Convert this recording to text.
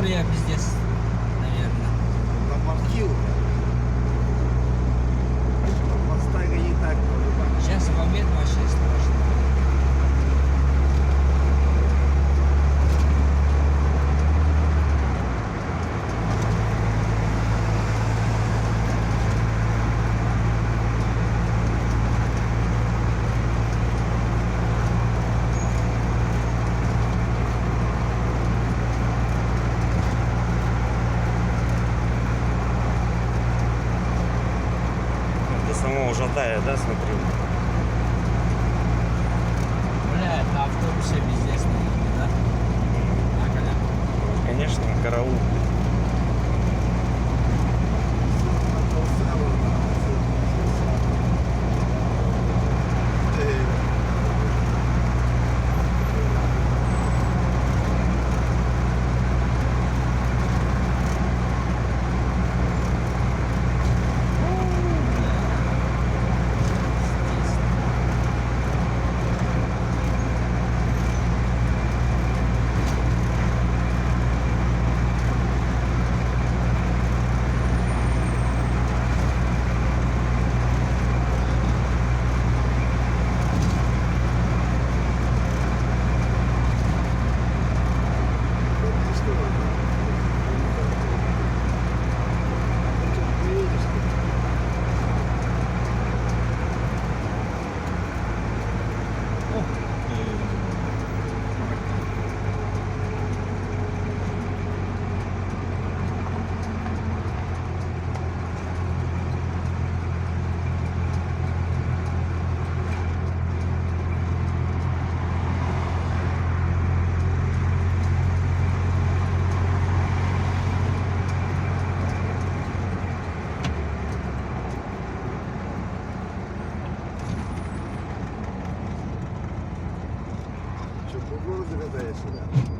более пиздец, наверное. Там архив. Мостага не так много. Сейчас в момент вообще страшно. До самого Жадая, да, смотрю? Бля, на автобусе пиздец, наверное, да? А когда? Конечно, караул. Что, по городу катаешься, да?